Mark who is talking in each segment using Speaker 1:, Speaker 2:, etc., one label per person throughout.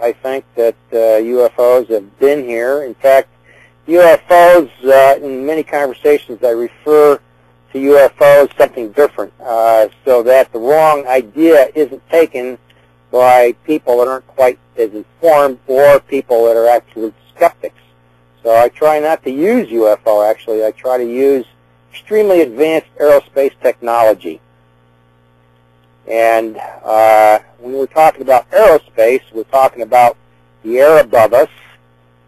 Speaker 1: I think that UFOs have been here. In fact, UFOs, in many conversations, I refer to UFOs as something different, so that the wrong idea isn't taken by people that aren't quite as informed or people that are absolute skeptics. So I try not to use UFO, actually. I try to use extremely advanced aerospace technology. And when we're talking about aerospace, we're talking about the air above us,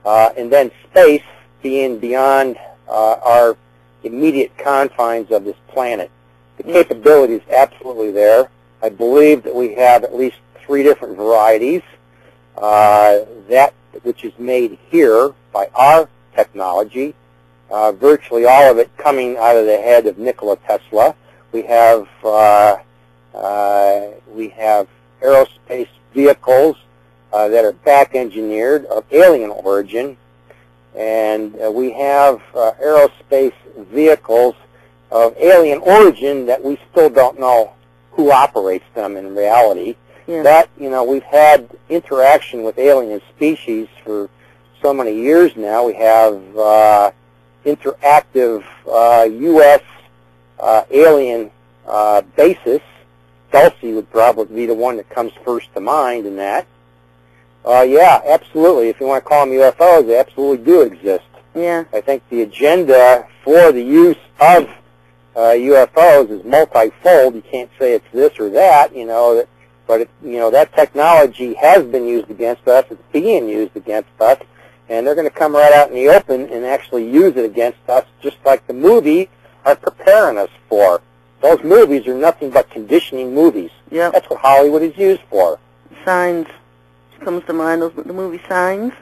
Speaker 1: and then space being beyond our immediate confines of this planet. The capability is absolutely there. I believe that we have at least 3 different varieties. That which is made here by our technology, virtually all of it coming out of the head of Nikola Tesla. We have aerospace vehicles that are back-engineered of alien origin, and we have aerospace vehicles of alien origin that we still don't know who operates them in reality.
Speaker 2: Yeah.
Speaker 1: That, we've had interaction with alien species for so many years now. We have interactive U.S. alien bases. Dulce would probably be the one that comes first to mind in that. Yeah, absolutely. If you want to call them UFOs, they absolutely do exist.
Speaker 2: Yeah.
Speaker 1: I think the agenda for the use of UFOs is multifold. You can't say it's this or that, but that technology has been used against us. It's being used against us, and they're going to come right out in the open and actually use it against us, just like the movies are preparing us for. Those movies are nothing but conditioning movies.
Speaker 2: Yep.
Speaker 1: That's what Hollywood is used for.
Speaker 2: Signs comes to mind, the movie Signs.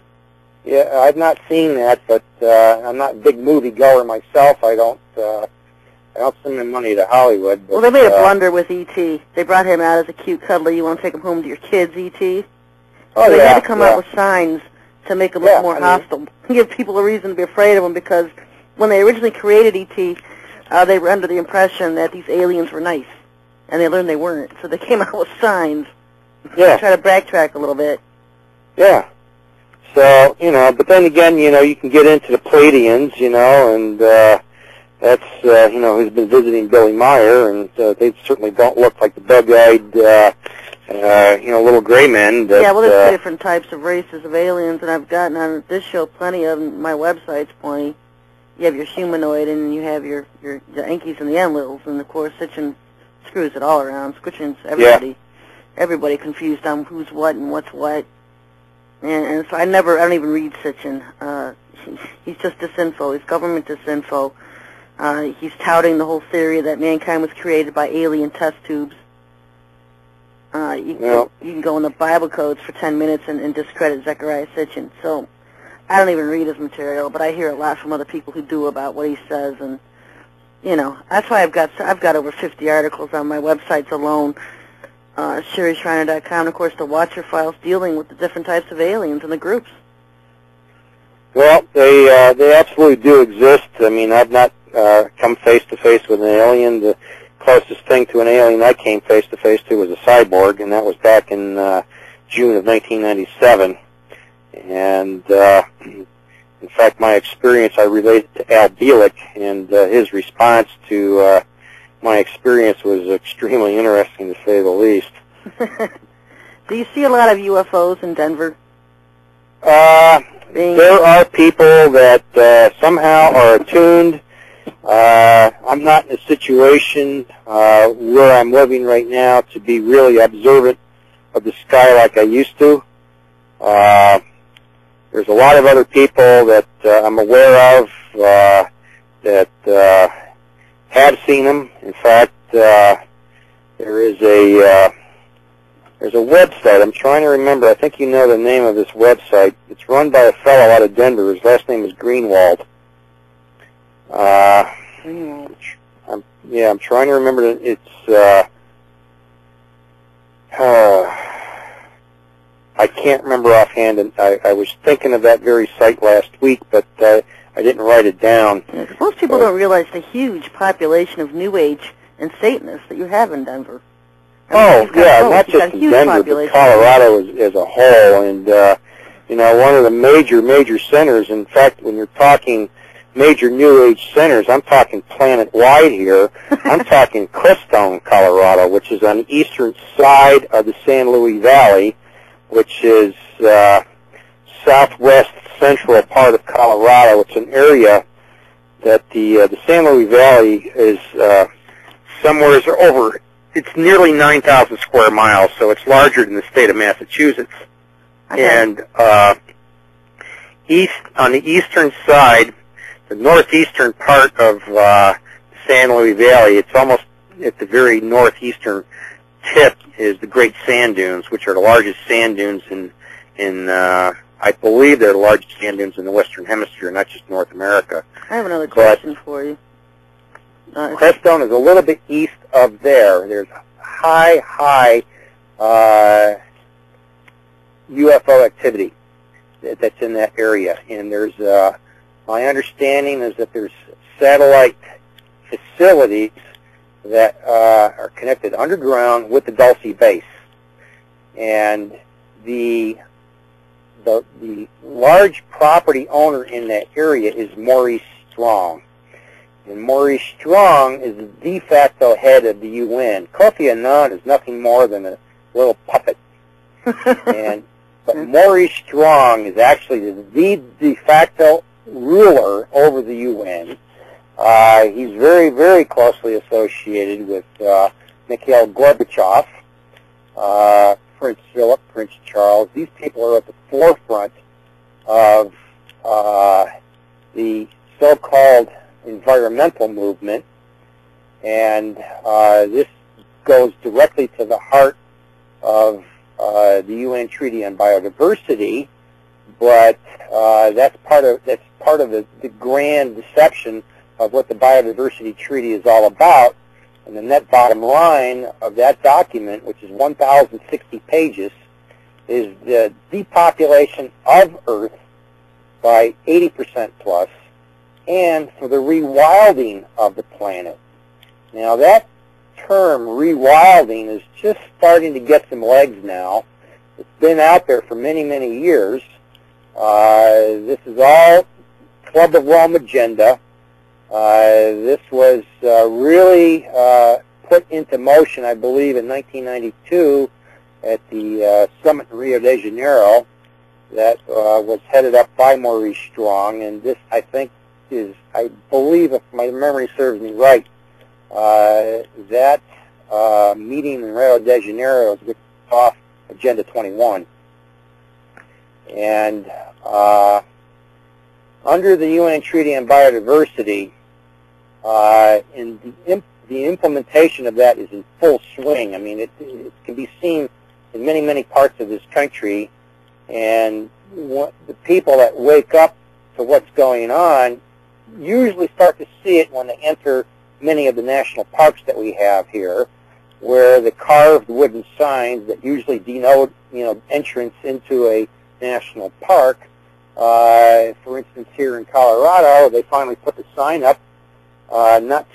Speaker 1: Yeah, I've not seen that, but I'm not a big movie goer myself. I don't send my money to Hollywood. But,
Speaker 2: well, they made a blunder with E.T. They brought him out as a cute, cuddly, you want to take him home to your kids, E.T.
Speaker 1: Oh,
Speaker 2: so they
Speaker 1: yeah,
Speaker 2: had to come out with signs to make him look more hostile, give people a reason to be afraid of him, because when they originally created E.T., they were under the impression that these aliens were nice, and they learned they weren't. So they came out with signs to try to backtrack a little bit.
Speaker 1: Yeah. So, but then again, you can get into the Pleiadians, and that's, who's been visiting Billy Meyer, and they certainly don't look like the bug-eyed, little gray men. That,
Speaker 2: yeah, well, there's 2 different types of races of aliens, and I've gotten on this show plenty of them. My website's plenty. You have your humanoid, and you have your Yankees and the Enlils, and of course, Sitchin screws it all around. Sitchin's everybody confused on who's what and what's what. And so I don't even read Sitchin. He's just disinfo. He's government disinfo. He's touting the whole theory that mankind was created by alien test tubes. You can go in the Bible codes for 10 minutes and discredit Zecharia Sitchin. So I don't even read his material, but I hear a lot from other people who do about what he says, and that's why I've got over 50 articles on my websites alone. SherryTalkRadio.com, of course, the Watcher Files dealing with the different types of aliens and the groups.
Speaker 1: Well, they absolutely do exist. I mean, I've not come face-to-face with an alien. The closest thing to an alien I came face-to-face to was a cyborg, and that was back in June of 1997. And, in fact, my experience, I related to Al Bielek, and his response to my experience was extremely interesting, to say the least.
Speaker 2: Do you see a lot of UFOs in Denver?
Speaker 1: There are people that somehow are attuned. I'm not in a situation where I'm living right now to be really observant of the sky like I used to. There's a lot of other people that I'm aware of that have seen them. In fact, there's a website. I'm trying to remember. I think you know the name of this website. It's run by a fellow out of Denver. His last name is Greenwald. I'm trying to remember. It's I can't remember offhand, and I was thinking of that very site last week, but I didn't write it down.
Speaker 2: Yeah, 'cause most people don't realize the huge population of New Age and Satanists that you have in Denver.
Speaker 1: Not just in Denver, but Colorado as a whole. And, one of the major centers, in fact, when you're talking major New Age centers, I'm talking planet-wide here. I'm talking Crestone, Colorado, which is on the eastern side of the San Luis Valley, which is southwest central part of Colorado. It's an area that the San Luis Valley is somewhere over. It's nearly 9,000 square miles, so it's larger than the state of Massachusetts. Okay. And on the eastern side, the northeastern part of San Luis Valley, it's almost at the very northeastern tip, is the Great Sand Dunes, which are the largest sand dunes in I believe they're the largest sand dunes in the Western Hemisphere, not just North America.
Speaker 2: I have another question for you.
Speaker 1: Crestone is a little bit east of there. There's high UFO activity that's in that area, and there's my understanding is that there's satellite facilities that are connected underground with the Dulce base, and the large property owner in that area is Maurice Strong. And Maurice Strong is the de facto head of the UN. Kofi Annan is nothing more than a little puppet. But Maurice Strong is actually the de facto ruler over the UN. He's very, very closely associated with Mikhail Gorbachev, Prince Philip, Prince Charles. These people are at the forefront of the so-called environmental movement, and this goes directly to the heart of the UN Treaty on Biodiversity, but that's part of the grand deception of what the Biodiversity Treaty is all about. And the net bottom line of that document, which is 1,060 pages, is the depopulation of Earth by 80% plus, and for the rewilding of the planet. Now, that term, rewilding, is just starting to get some legs now. It's been out there for many, many years. This is all Club of Rome agenda. This was really put into motion, I believe, in 1992 at the summit in Rio de Janeiro that was headed up by Maurice Strong. And this, I think, I believe, if my memory serves me right, that meeting in Rio de Janeiro is off Agenda 21. And under the UN Treaty on Biodiversity, and the implementation of that is in full swing. I mean, it can be seen in many, many parts of this country, and the people that wake up to what's going on usually start to see it when they enter many of the national parks that we have here, where the carved wooden signs that usually denote, entrance into a national park. For instance, here in Colorado, they finally put the sign up, not